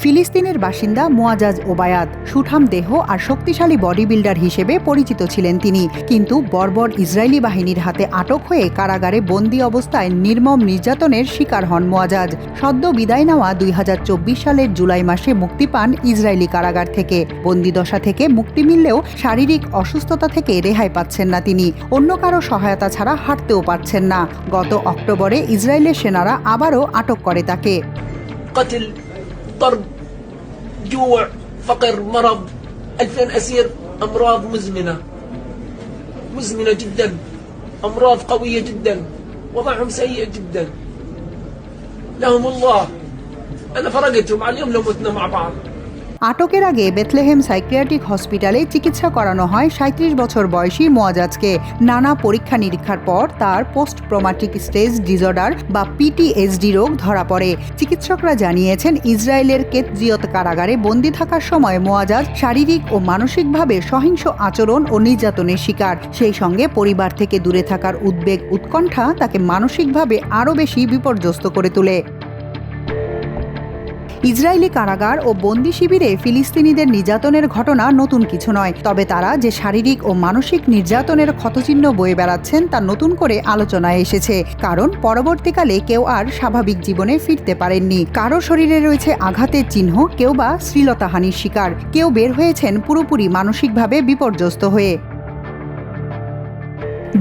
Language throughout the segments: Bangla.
ফিলিস্তিনের বাসিন্দা মুয়াজাজ ওবায়াদ সুঠাম দেহ আর শক্তিশালী বডি বিল্ডার হিসেবে পরিচিত ছিলেন তিনি, কিন্তু বর্বর ইসরায়েলি বাহিনীর হাতে আটক হয়ে কারাগারে বন্দী অবস্থায় নির্মম নির্যাতনের শিকার হন মুয়াজাজ। সদ্য বিদায় নেওয়া 2024 সালের জুলাই মাসে মুক্তি পান ইসরায়েলি কারাগার থেকে। বন্দিদশা থেকে মুক্তি মিললেও শারীরিক অসুস্থতা থেকে রেহাই পাচ্ছেন না তিনি। অন্য কারো সহায়তা ছাড়া হাঁটতেও পারছেন না। গত অক্টোবরে ইসরায়েলের সেনারা আবারও আটক করে তাকে। ضرب جوع فقر مرض 2000 أسير أمراض مزمنة جدا أمراض قوية جدا وضعهم سيء جدا لهم الله أنا فرقتهم على اليوم لو متنا مع بعض। আটকের আগে বেথলেহেম সাইকিয়াট্রিক হসপিটালে চিকিৎসা করানো হয় 37 বছর বয়সী মুয়াজাজকে। নানা পরীক্ষা নিরীক্ষার পর তার পোস্ট ট্রমাটিক স্ট্রেস ডিসঅর্ডার বা PTSD রোগ ধরা পড়ে। চিকিৎসকরা জানিয়েছেন, ইসরায়েলের কেতজিয়ত কারাগারে বন্দী থাকার সময় মুয়াজাজ শারীরিক ও মানসিকভাবে সহিংস আচরণ ও নির্যাতনের শিকার। সেই সঙ্গে পরিবার থেকে দূরে থাকার উদ্বেগ উৎকণ্ঠা তাকে মানসিকভাবে আরও বেশি বিপর্যস্ত করে তোলে। ইসরায়েলি কারাগার ও বন্দি শিবিরে ফিলিস্তিনিদের নির্যাতনের ঘটনা নতুন কিছু নয়, তবে তারা যে শারীরিক ও মানসিক নির্যাতনের ক্ষতচিহ্ন বয়ে বেড়াচ্ছেন তা নতুন করে আলোচনায় এসেছে। কারণ পরবর্তীকালে কেউ আর স্বাভাবিক জীবনে ফিরতে পারেননি। কারো শরীরে রয়েছে আঘাতের চিহ্ন, কেউ বা শ্লীলতাহানির শিকার, কেউ বের হয়েছেন পুরোপুরি মানসিকভাবে বিপর্যস্ত হয়ে।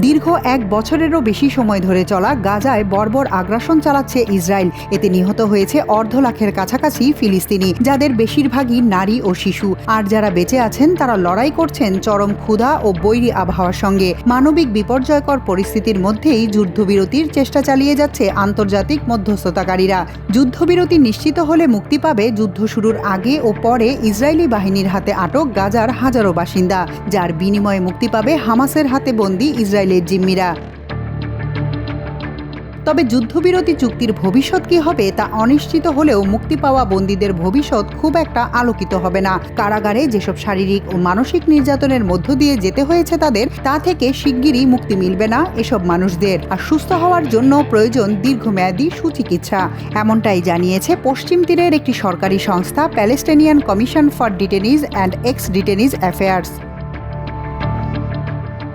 দীর্ঘ 1 বছরেরও বেশি সময় ধরে চলা গাজায় বর্বর আগ্রাসন চালাচ্ছে ইসরায়েল। এতে নিহত হয়েছে 1.5 লাখের কাছাকাছি ফিলিস্তিনি, যাদের বেশিরভাগই নারী ও শিশু। আর যারা বেঁচে আছেন তারা লড়াই করছেন চরম ক্ষুধা ও বৈরী আবহাওয়ার সঙ্গে। মানবিক বিপর্যয়কর পরিস্থিতির মধ্যেই যুদ্ধবিরতির চেষ্টা চালিয়ে যাচ্ছে আন্তর্জাতিক মধ্যস্থতাকারীরা। যুদ্ধবিরতি নিশ্চিত হলে মুক্তি পাবে যুদ্ধ শুরুর আগে ও পরে ইসরায়েলি বাহিনীর হাতে আটক গাজার হাজারো বাসিন্দা, যার বিনিময়ে মুক্তি পাবে হামাসের হাতে বন্দী ইসরায়েলের জিম্মিরা। তবে যুদ্ধবিরতি চুক্তির ভবিষ্যৎ কি হবে তা অনিশ্চিত হলেও মুক্তি পাওয়া বন্দীদের ভবিষ্যৎ খুব একটা আলোকিত হবে না। কারাগারে যেসব শারীরিক ও মানসিক নির্যাতনের মধ্য দিয়ে যেতে হয়েছে তাদের, তা থেকে শিগগিরই মুক্তি মিলবে না এসব মানুষদের। আর সুস্থ হওয়ার জন্য প্রয়োজন দীর্ঘমেয়াদী সুচিকিৎসা, এমনটাই জানিয়েছে পশ্চিম তীরের একটি সরকারি সংস্থা, Palestinian commission for detainees and ex detainees affairs.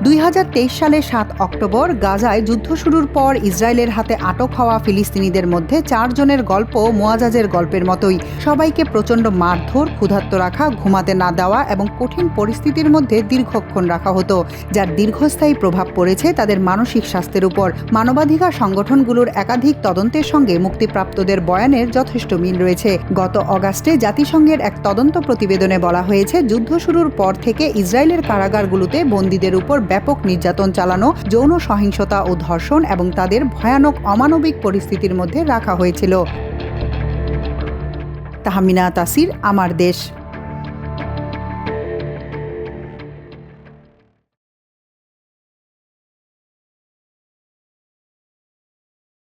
2023 সালের 7 অক্টোবর গাজায় যুদ্ধ শুরুর পর ইসরায়েলের হাতে আটক হওয়া ফিলিস্তিনিদের মধ্যে 4 জনের গল্প মুয়াজাজের গল্পের মতোই। সবাইকে প্রচণ্ড মারধর, ক্ষুধার্ত রাখা, ঘুমাতে না দেওয়া এবং কঠিন পরিস্থিতির মধ্যে দীর্ঘক্ষণ রাখা হতো, যার দীর্ঘস্থায়ী প্রভাব পড়েছে তাদের মানসিক স্বাস্থ্যের উপর। মানবাধিকার সংগঠনগুলোর একাধিক তদন্তের সঙ্গে মুক্তিপ্রাপ্তদের বয়ানের যথেষ্ট মিল রয়েছে। গত অগাস্টে জাতিসংঘের এক তদন্ত প্রতিবেদনে বলা হয়েছে, যুদ্ধ শুরুর পর থেকে ইসরায়েলের কারাগারগুলোতে বন্দীদের উপর ব্যাপক নির্যাতন চালানো, যৌন সহিংসতা ও ধর্ষণ এবং তাদের ভয়ানক অমানবিক পরিস্থিতির মধ্যে রাখা হয়েছিল। তাহমিনা তাসির, আমার দেশ।